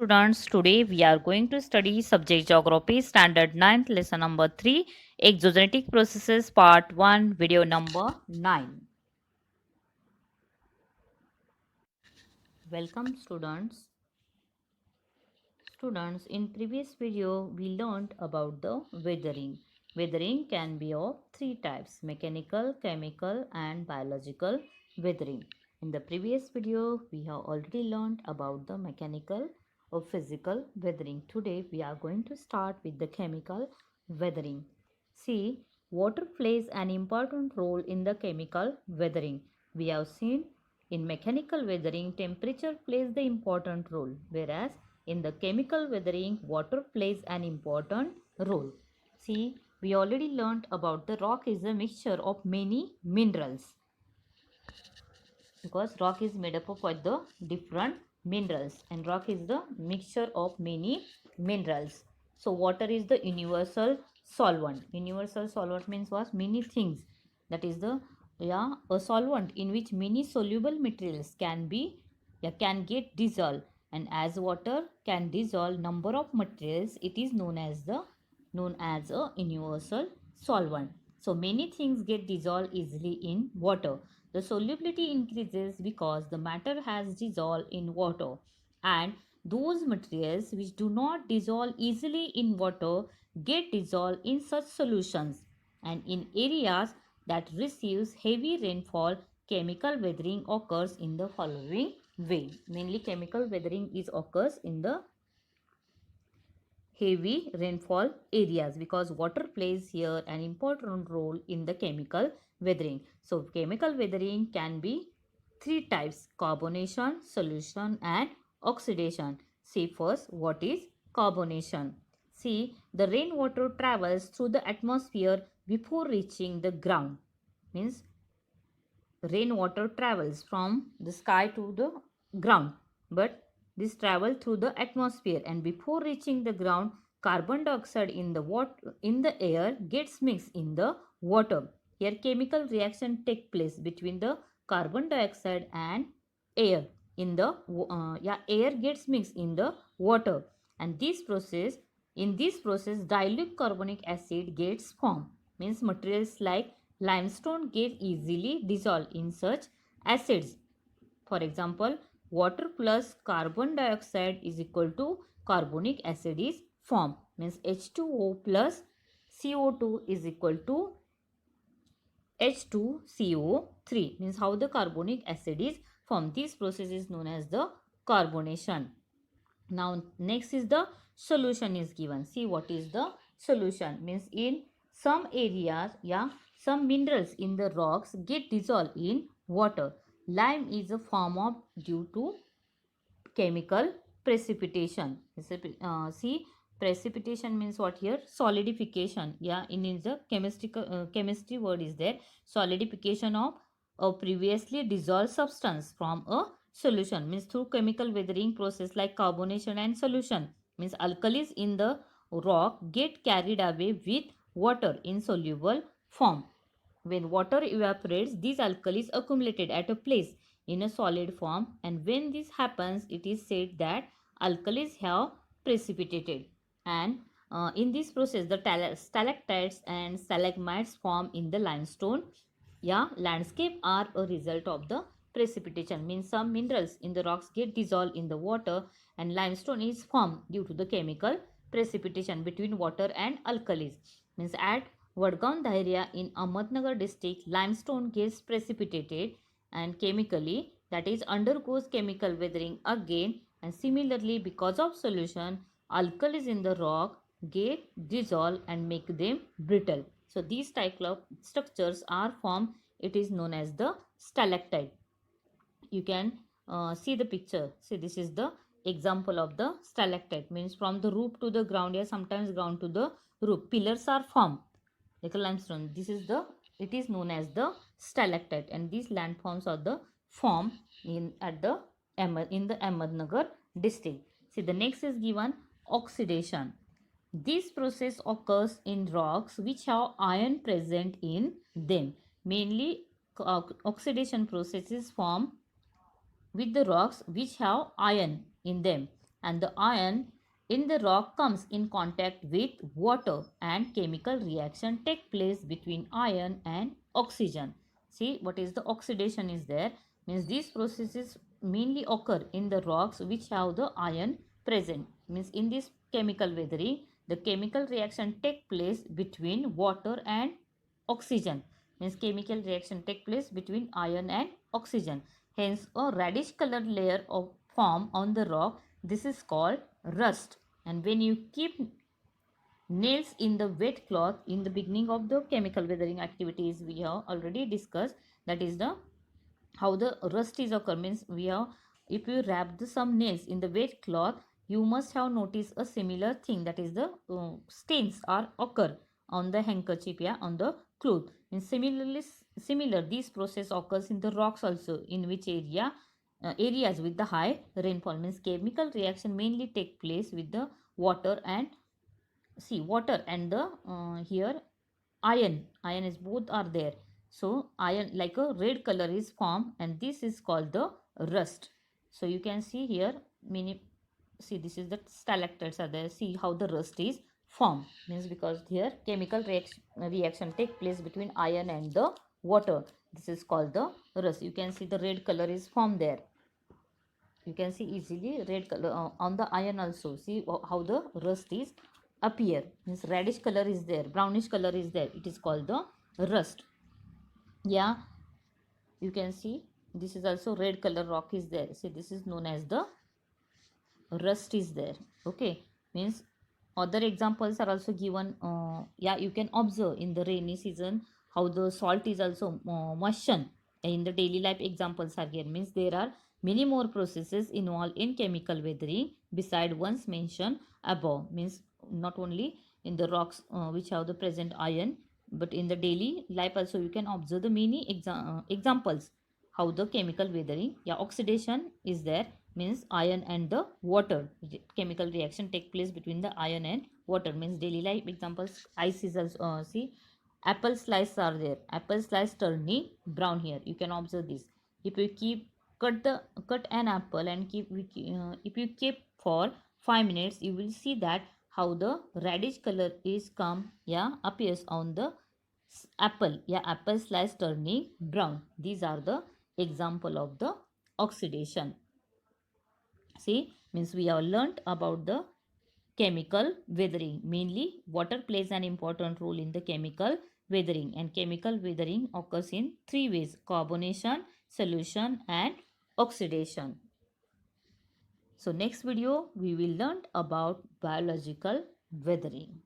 Students, today we are going to study subject geography standard 9th lesson number 3 exogenetic processes part 1 video number 9. Welcome students. Students, in previous video we learned about the weathering. Weathering can be of three types: mechanical, chemical and biological weathering. In the previous video we have already learned about the mechanical or physical weathering. Today we are going to start with the chemical weathering. See, water plays an important role in the chemical weathering. We have seen in mechanical weathering temperature plays the important role, whereas in the chemical weathering, water plays an important role. See, we already learned about the rock is a mixture of many minerals, because rock is made up of what the different minerals, and rock is the mixture of many minerals. So water is the universal solvent. Universal solvent means what? Many things. That is the a solvent in which many soluble materials can get dissolved, and as water can dissolve number of materials, it is known as a universal solvent. So many things get dissolved easily in water. The solubility increases because the matter has dissolved in water, and those materials which do not dissolve easily in water get dissolved in such solutions. And in areas that receives heavy rainfall, chemical weathering occurs in the following way. Mainly chemical weathering is occurs in the heavy rainfall areas, because water plays here an important role in the chemical weathering. So chemical weathering can be three types: carbonation, solution and oxidation. See first, what is carbonation? See, the rainwater travels through the atmosphere before reaching the ground. Means rainwater travels from the sky to the ground, but this travel through the atmosphere, and before reaching the ground, carbon dioxide in the water in the air gets mixed in the water. Here chemical reaction take place between the carbon dioxide and air. In the air gets mixed in the water, and this process dilute carbonic acid gets formed. Means materials like limestone get easily dissolved in such acids. For example, water plus carbon dioxide is equal to carbonic acid is formed. Means H2O plus CO2 is equal to H2CO3. Means how the carbonic acid is formed. This process is known as the carbonation. Now next is the solution is given. See what is the solution? Means in some areas, some minerals in the rocks get dissolved in water. Lime is a form of due to chemical precipitation. See, precipitation means what here? Solidification. In the chemistry word is there. Solidification of a previously dissolved substance from a solution, means through chemical weathering process like carbonation and solution, means alkalis in the rock get carried away with water in soluble form. When water evaporates, these alkalis accumulated at a place in a solid form, and when this happens, it is said that alkalis have precipitated. And in this process, the stalactites and stalagmites form in the limestone landscape are a result of the precipitation. Means some minerals in the rocks get dissolved in the water, and limestone is formed due to the chemical precipitation between water and alkalis. Means at Vadgaon Dhairia in Ahmednagar district, limestone gets precipitated and chemically, that is undergoes chemical weathering again, and similarly because of solution, alkalis in the rock get dissolved and make them brittle. So these type of structures are formed. It is known as the stalactite. You can see the picture. See, this is the example of the stalactite. Means from the roof to the ground, sometimes ground to the roof, pillars are formed like a limestone. This is the, it is known as the stalactite, and these landforms are the form in the Ahmednagar district. See, the next is given oxidation. This process occurs in rocks which have iron present in them. Mainly oxidation processes form with the rocks which have iron in them. and the iron in the rock comes in contact with water and chemical reaction take place between iron and oxygen. See what is the oxidation is there, means these processes mainly occur in the rocks which have the iron present. Means in this chemical weathering the chemical reaction take place between water and oxygen. Means chemical reaction take place between iron and oxygen. Hence a reddish colored layer of form on the rock. This is called rust. And when you keep nails in the wet cloth in the beginning of the chemical weathering activities we have already discussed, that is the how the rust is occur. Means we have, if you wrap some nails in the wet cloth, you must have noticed a similar thing, that is the stains are occur on the handkerchief, yeah, on the cloth. And similar this process occurs in the rocks also, in which areas with the high rainfall. Means chemical reaction mainly take place with the water and see water and the here iron is both are there. So iron like a red color is formed and this is called the rust. So you can see here many, see this is the stalactites are there. See how the rust is formed, means because here chemical reaction take place between iron and the water. This is called the rust. You can see the red color is formed there. You can see easily red color on the iron also. See how the rust is appear, means reddish color is there, brownish color is there, it is called the rust. Yeah, you can see this is also red color rock is there. See this is known as the rust is there. Okay, means other examples are also given. Yeah, you can observe in the rainy season how the salt is also moistened. In the daily life examples are here. Means there are many more processes involved in chemical weathering beside ones mentioned above. Means not only in the rocks which have the present iron, but in the daily life also you can observe the many examples how the chemical weathering, yeah, oxidation is there. Means iron and the water chemical reaction take place between the iron and water. Means daily life examples, ice is also see apple slices are there, apple slice turning brown here, you can observe this. If you keep cut an apple and if you keep for 5 minutes, you will see that how the reddish color is come, yeah, appears on the apple, yeah, apple slice turning brown. These are the example of the oxidation. See, means we have learnt about the chemical weathering. Mainly water plays an important role in the chemical weathering, and chemical weathering occurs in three ways: carbonation, solution and oxidation. So next video we will learn about biological weathering.